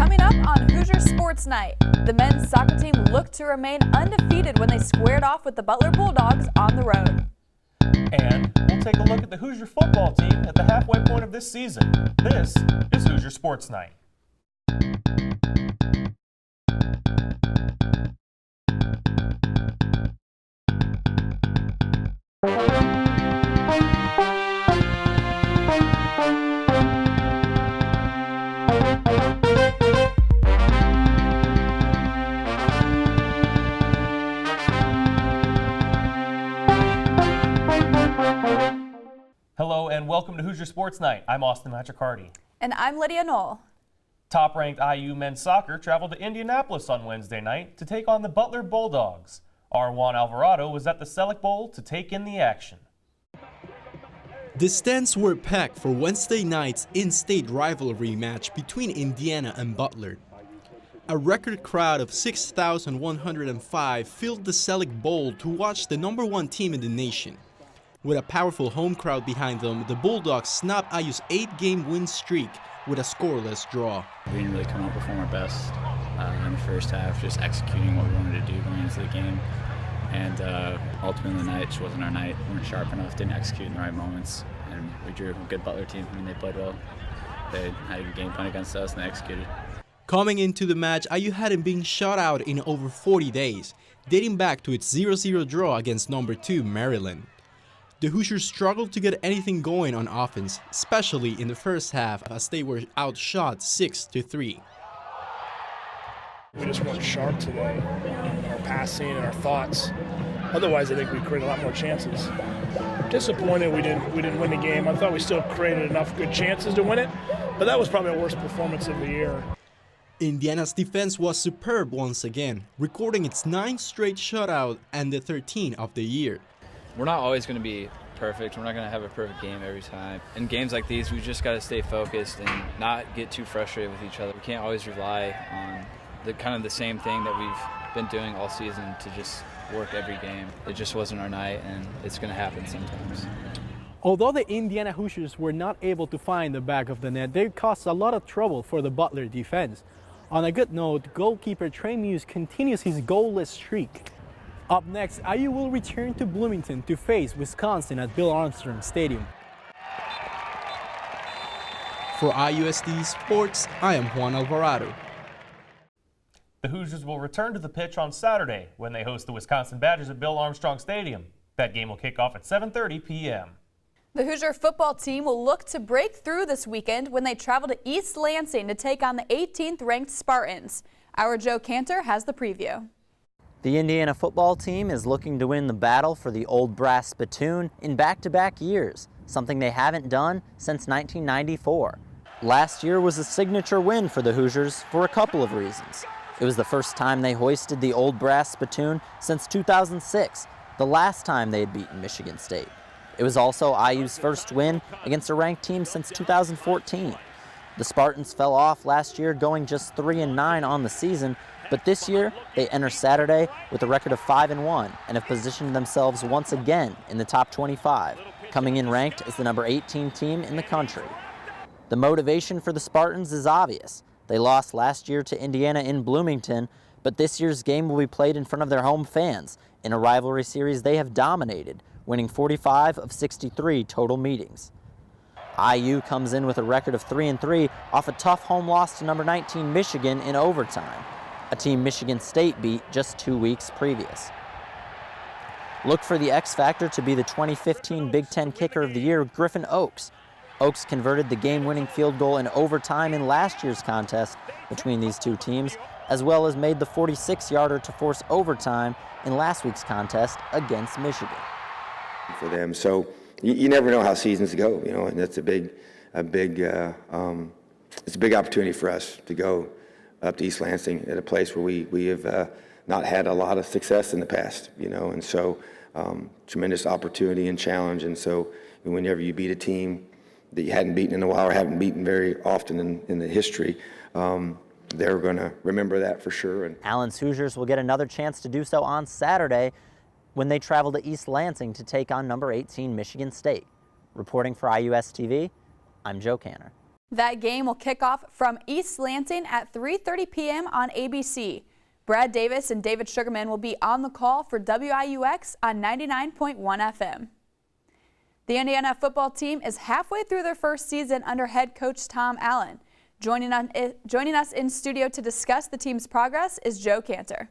Coming up on Hoosier Sports Night, the men's soccer team looked to remain undefeated when they squared off with the Butler Bulldogs on the road. And we'll take a look at the Hoosier football team at the halfway point of this season. This is Hoosier Sports Night. Hello and welcome to Hoosier Sports Night. I'm Austin Matricardi. And I'm Lydia Knoll. Top-ranked IU men's soccer traveled to Indianapolis on Wednesday night to take on the Butler Bulldogs. Our Juan Alvarado was at the Selleck Bowl to take in the action. The stands were packed for Wednesday night's in-state rivalry match between Indiana and Butler. A record crowd of 6,105 filled the Selleck Bowl to watch the #1 team in the nation. With a powerful home crowd behind them, the Bulldogs snapped IU's 8-game win streak with a scoreless draw. We didn't really come out and perform our best in the first half, just executing what we wanted to do going into the game. And ultimately the night just wasn't our night. We weren't sharp enough, didn't execute in the right moments. And we drew a good Butler team. I mean, they played well. They had a good game plan against us and they executed. Coming into the match, IU hadn't been shut out in over 40 days, dating back to its 0-0 draw against #2 Maryland. The Hoosiers struggled to get anything going on offense, especially in the first half, as they were outshot 6-3. We just weren't sharp today in our passing and our thoughts. Otherwise, I think we created a lot more chances. Disappointed we didn't win the game. I thought we still created enough good chances to win it, but that was probably our worst performance of the year. Indiana's defense was superb once again, recording its 9th straight shutout and the 13th of the year. We're not always going to be perfect. We're not going to have a perfect game every time. In games like these, we just got to stay focused and not get too frustrated with each other. We can't always rely on the same thing that we've been doing all season to just work every game. It just wasn't our night, and it's going to happen sometimes. Although the Indiana Hoosiers were not able to find the back of the net, they caused a lot of trouble for the Butler defense. On a good note, goalkeeper Trey Muse continues his goalless streak. Up next, IU will return to Bloomington to face Wisconsin at Bill Armstrong Stadium. For IUSD Sports, I am Juan Alvarado. The Hoosiers will return to the pitch on Saturday when they host the Wisconsin Badgers at Bill Armstrong Stadium. That game will kick off at 7:30 p.m. The Hoosier football team will look to break through this weekend when they travel to East Lansing to take on the 18th-ranked Spartans. Our Joe Canter has the preview. The Indiana football team is looking to win the battle for the old brass spittoon in back-to-back years, something they haven't done since 1994. Last year was a signature win for the Hoosiers for a couple of reasons. It was the first time they hoisted the old brass spittoon since 2006, the last time they had beaten Michigan State. It was also IU's first win against a ranked team since 2014. The Spartans fell off last year, going just 3-9 on the season, but this year they enter Saturday with a record of 5-1 and have positioned themselves once again in the top 25, coming in ranked as the #18 team in the country. The motivation for the Spartans is obvious. They lost last year to Indiana in Bloomington, but this year's game will be played in front of their home fans in a rivalry series they have dominated, winning 45 of 63 total meetings. IU comes in with a record of 3-3 off a tough home loss to #19 Michigan in overtime, a team Michigan State beat just 2 weeks previous. Look for the X factor to be the 2015 Big Ten Kicker of the Year, Griffin Oakes. Oakes converted the game-winning field goal in overtime in last year's contest between these two teams, as well as made the 46-yarder to force overtime in last week's contest against Michigan. For them, so you never know how seasons go, and that's it's a big opportunity for us to go up to East Lansing at a place where we have not had a lot of success in the past, and so tremendous opportunity and challenge. And so whenever you beat a team that you hadn't beaten in a while or haven't beaten very often in the history, they're going to remember that for sure. And Allen's Hoosiers will get another chance to do so on Saturday when they travel to East Lansing to take on #18 Michigan State. Reporting for IUS TV, I'm Joe Canter. That game will kick off from East Lansing at 3:30 p.m. on ABC. Brad Davis and David Sugarman will be on the call for WIUX on 99.1 FM. The Indiana football team is halfway through their first season under head coach Tom Allen. Joining us in studio to discuss the team's progress is Joe Canter.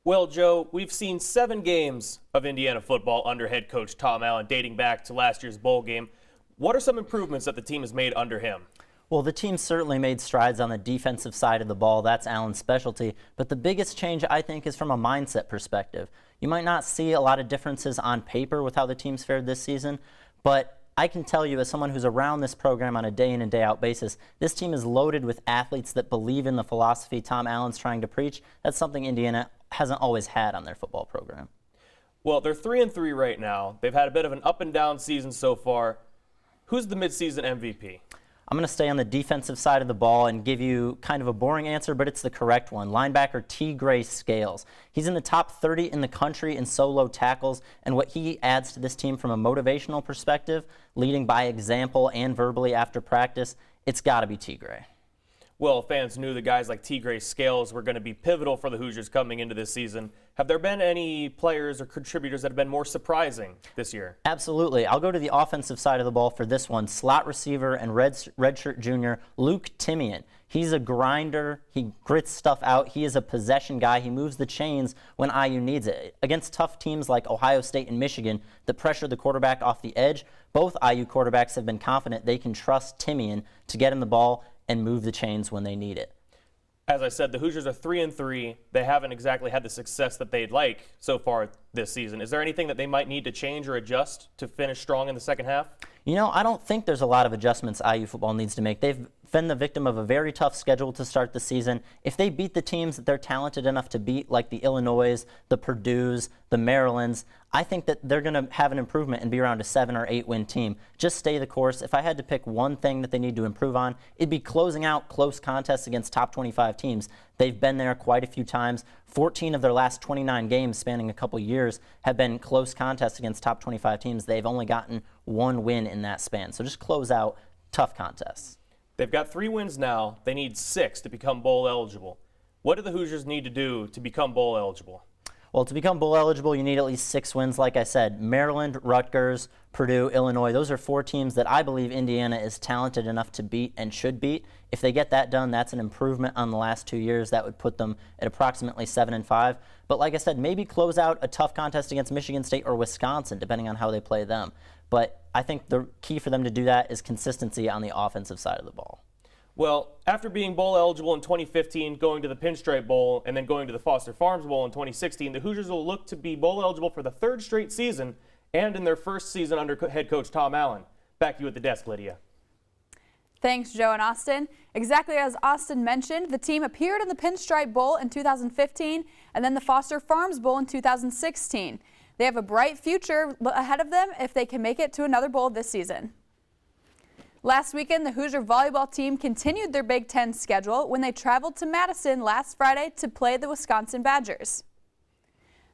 Well, Joe, we've seen 7 games of Indiana football under head coach Tom Allen dating back to last year's bowl game. What are some improvements that the team has made under him? Well, the team certainly made strides on the defensive side of the ball. That's Allen's specialty. But the biggest change, I think, is from a mindset perspective. You might not see a lot of differences on paper with how the team's fared this season, but I can tell you, as someone who's around this program on a day-in and day-out basis, this team is loaded with athletes that believe in the philosophy Tom Allen's trying to preach. That's something Indiana hasn't always had on their football program. Well, they're 3-3 right now. They've had a bit of an up-and-down season so far. Who's the midseason MVP? I'm going to stay on the defensive side of the ball and give you kind of a boring answer, but it's the correct one. Linebacker T. Gray Scales. He's in the top 30 in the country in solo tackles, and what he adds to this team from a motivational perspective, leading by example and verbally after practice, it's got to be T. Gray. Well, fans knew the guys like T. Gray Scales were going to be pivotal for the Hoosiers coming into this season. Have there been any players or contributors that have been more surprising this year? Absolutely. I'll go to the offensive side of the ball for this one. Slot receiver and redshirt junior Luke Timian. He's a grinder. He grits stuff out. He is a possession guy. He moves the chains when IU needs it. Against tough teams like Ohio State and Michigan that pressure the quarterback off the edge, both IU quarterbacks have been confident they can trust Timian to get him the ball and move the chains when they need it. As I said, the Hoosiers are 3-3. They haven't exactly had the success that they'd like so far this season. Is there anything that they might need to change or adjust to finish strong in the second half? You know, I don't think there's a lot of adjustments IU football needs to make. They've been the victim of a very tough schedule to start the season. If they beat the teams that they're talented enough to beat, like the Illinois, the Purdue's, the Marylands, I think that they're going to have an improvement and be around a 7 or 8 win team. Just stay the course. If I had to pick one thing that they need to improve on, it'd be closing out close contests against top 25 teams. They've been there quite a few times. 14 of their last 29 games spanning a couple years have been close contests against top 25 teams. They've only gotten 1 win in that span. So just close out tough contests. They've got 3 wins now. They need 6 to become bowl eligible. What do the Hoosiers need to do to become bowl eligible? Well, to become bowl eligible, you need at least 6 wins. Like I said, Maryland, Rutgers, Purdue, Illinois, those are 4 teams that I believe Indiana is talented enough to beat and should beat. If they get that done, that's an improvement on the last 2 years. That would put them at approximately 7-5. But like I said, maybe close out a tough contest against Michigan State or Wisconsin, depending on how they play them. But I think the key for them to do that is consistency on the offensive side of the ball. Well, after being bowl eligible in 2015, going to the Pinstripe Bowl, and then going to the Foster Farms Bowl in 2016, the Hoosiers will look to be bowl eligible for the 3rd straight season and in their first season under head coach Tom Allen. Back to you at the desk, Lydia. Thanks, Joe and Austin. Exactly as Austin mentioned, the team appeared in the Pinstripe Bowl in 2015 and then the Foster Farms Bowl in 2016. They have a bright future ahead of them if they can make it to another bowl this season. Last weekend, the Hoosier volleyball team continued their Big Ten schedule when they traveled to Madison last Friday to play the Wisconsin Badgers.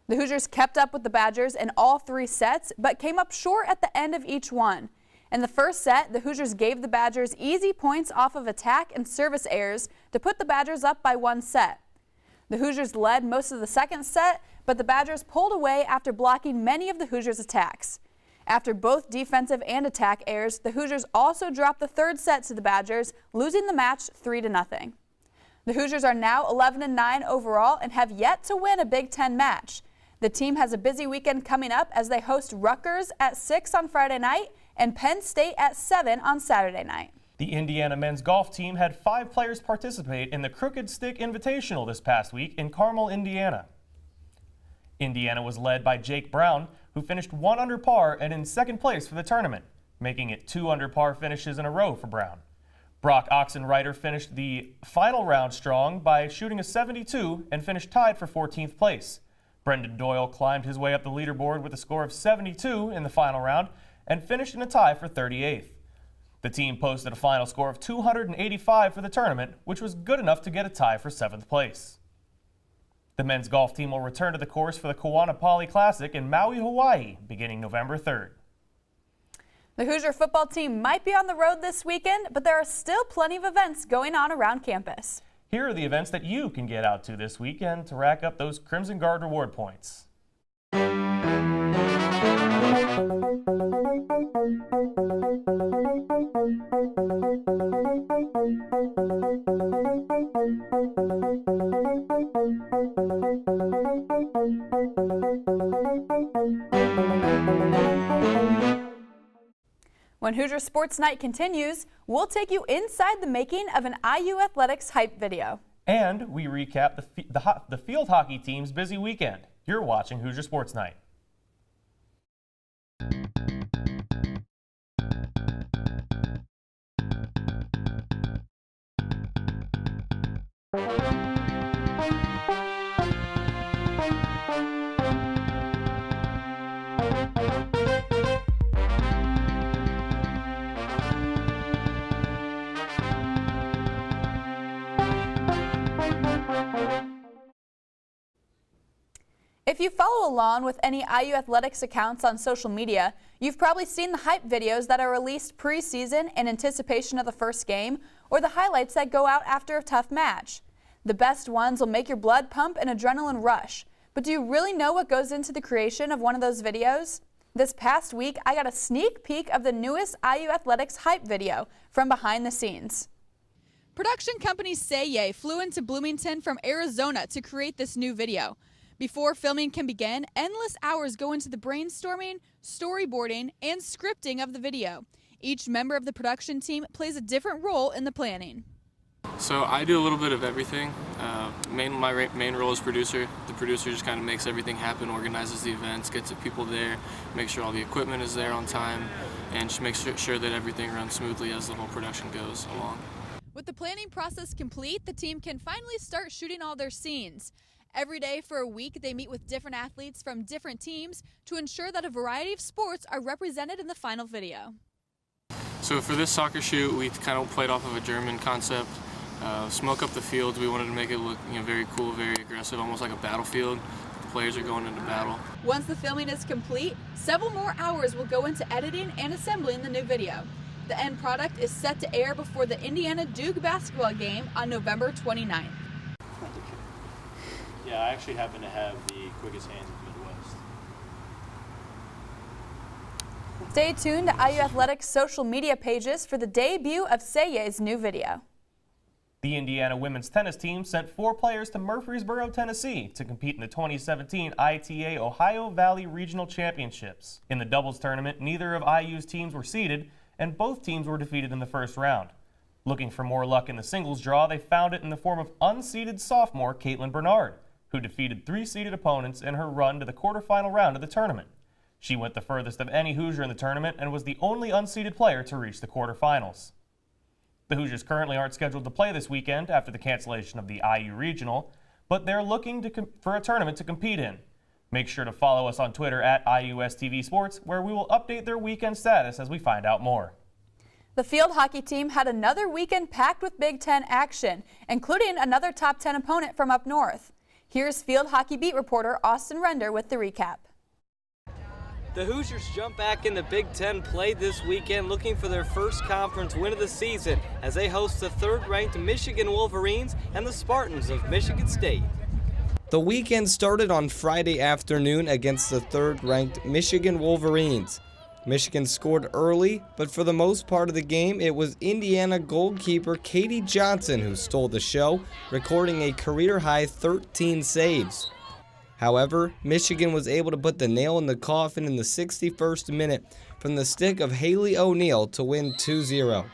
The Hoosiers kept up with the Badgers in all 3 sets, but came up short at the end of each one. In the first set, the Hoosiers gave the Badgers easy points off of attack and service errors to put the Badgers up by 1 set. The Hoosiers led most of the second set, but the Badgers pulled away after blocking many of the Hoosiers' attacks. After both defensive and attack errors, the Hoosiers also dropped the 3rd set to the Badgers, losing the match 3-0. The Hoosiers are now 11-9 overall and have yet to win a Big Ten match. The team has a busy weekend coming up as they host Rutgers at 6 on Friday night and Penn State at 7 on Saturday night. The Indiana men's golf team had 5 players participate in the Crooked Stick Invitational this past week in Carmel, Indiana. Indiana was led by Jake Brown, who finished 1 under par and in 2nd place for the tournament, making it 2 under par finishes in a row for Brown. Brock Oxenreiter finished the final round strong by shooting a 72 and finished tied for 14th place. Brendan Doyle climbed his way up the leaderboard with a score of 72 in the final round and finished in a tie for 38th. The team posted a final score of 285 for the tournament, which was good enough to get a tie for 7th place. The men's golf team will return to the course for the Kawana Poly Classic in Maui, Hawaii, beginning November 3rd. The Hoosier football team might be on the road this weekend, but there are still plenty of events going on around campus. Here are the events that you can get out to this weekend to rack up those Crimson Guard reward points. When Hoosier Sports Night continues, we'll take you inside the making of an IU Athletics hype video. And we recap the field hockey team's busy weekend. You're watching Hoosier Sports Night. If you follow along with any IU Athletics accounts on social media, you've probably seen the hype videos that are released pre-season in anticipation of the first game, or the highlights that go out after a tough match. The best ones will make your blood pump and adrenaline rush, but do you really know what goes into the creation of one of those videos? This past week, I got a sneak peek of the newest IU Athletics hype video from behind the scenes. Production company Say Yay flew into Bloomington from Arizona to create this new video. Before filming can begin, endless hours go into the brainstorming, storyboarding, and scripting of the video. Each member of the production team plays a different role in the planning. So I do a little bit of everything. My main role is producer. The producer just kind of makes everything happen, organizes the events, gets the people there, makes sure all the equipment is there on time, and just makes sure that everything runs smoothly as the whole production goes along. With the planning process complete, the team can finally start shooting all their scenes. Every day for a week, they meet with different athletes from different teams to ensure that a variety of sports are represented in the final video. So for this soccer shoot, we kind of played off of a German concept. Smoke up the fields. We wanted to make it look very cool, very aggressive, almost like a battlefield. The players are going into battle. Once the filming is complete, several more hours will go into editing and assembling the new video. The end product is set to air before the Indiana-Duke basketball game on November 29th. Yeah, I actually happen to have the quickest hands in the Midwest. Stay tuned to IU Athletics social media pages for the debut of Say Yay's new video. The Indiana women's tennis team sent 4 players to Murfreesboro, Tennessee to compete in the 2017 ITA Ohio Valley Regional Championships. In the doubles tournament, neither of IU's teams were seeded, and both teams were defeated in the first round. Looking for more luck in the singles draw, they found it in the form of unseeded sophomore Caitlin Bernard, who defeated 3-seeded opponents in her run to the quarterfinal round of the tournament. She went the furthest of any Hoosier in the tournament and was the only unseeded player to reach the quarterfinals. The Hoosiers currently aren't scheduled to play this weekend after the cancellation of the IU Regional, but they're looking for a tournament to compete in. Make sure to follow us on Twitter at IUSTV Sports, where we will update their weekend status as we find out more. The field hockey team had another weekend packed with Big Ten action, including another top 10 opponent from up north. Here's field hockey beat reporter Austin Render with the recap. The Hoosiers jump back in the Big Ten play this weekend, looking for their first conference win of the season as they host the third-ranked Michigan Wolverines and the Spartans of Michigan State. The weekend started on Friday afternoon against the third-ranked Michigan Wolverines. Michigan scored early, but for the most part of the game, it was Indiana goalkeeper Katie Johnson who stole the show, recording a career-high 13 saves. However, Michigan was able to put the nail in the coffin in the 61st minute from the stick of Haley O'Neal to win 2-0.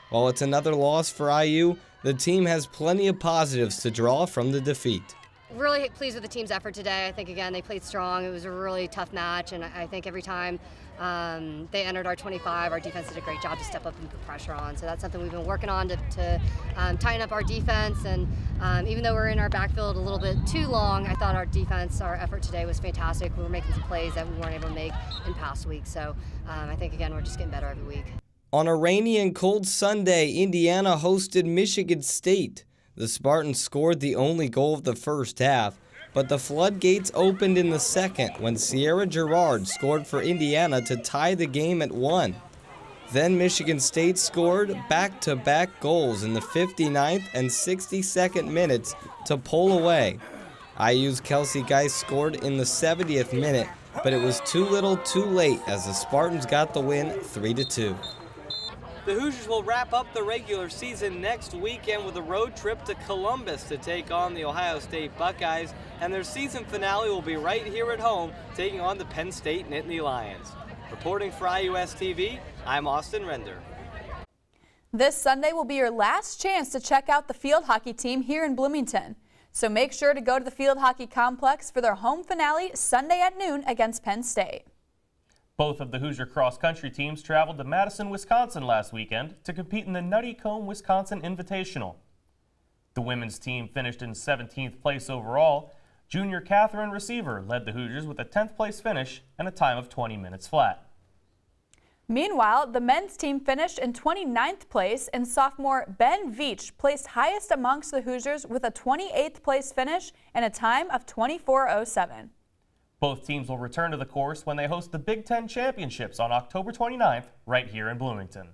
While it's another loss for IU, the team has plenty of positives to draw from the defeat. Really pleased with the team's effort today. I think, again, they played strong. It was a really tough match, and I think every time they entered our 25, our defense did a great job to step up and put pressure on. So that's something we've been working on to tighten up our defense. And even though we're in our backfield a little bit too long, I thought our defense, our effort today was fantastic. We were making some plays that we weren't able to make in past weeks. So I think, again, we're just getting better every week. On a rainy and cold Sunday, Indiana hosted Michigan State. The Spartans scored the only goal of the first half, but the floodgates opened in the second when Sierra Girard scored for Indiana to tie the game at 1. Then Michigan State scored back-to-back goals in the 59th and 62nd minutes to pull away. IU's Kelsey Geist scored in the 70th minute, but it was too little too late as the Spartans got the win 3-2. The Hoosiers will wrap up the regular season next weekend with a road trip to Columbus to take on the Ohio State Buckeyes, and their season finale will be right here at home, taking on the Penn State Nittany Lions. Reporting for IUS TV, I'm Austin Render. This Sunday will be your last chance to check out the field hockey team here in Bloomington. So make sure to go to the field hockey complex for their home finale Sunday at noon against Penn State. Both of the Hoosier cross-country teams traveled to Madison, Wisconsin last weekend to compete in the Nutty Comb Wisconsin Invitational. The women's team finished in 17th place overall. Junior Catherine Receiver led the Hoosiers with a 10th place finish and a time of 20 minutes flat. Meanwhile, the men's team finished in 29th place, and sophomore Ben Veach placed highest amongst the Hoosiers with a 28th place finish and a time of 24:07. Both teams will return to the course when they host the Big Ten Championships on October 29th right here in Bloomington.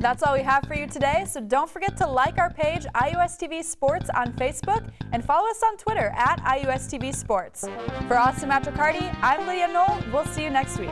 That's all we have for you today, so don't forget to like our page IUS TV Sports on Facebook and follow us on Twitter at IUS TV Sports. For Austin Matricardi, I'm Lydia Knoll. We'll see you next week.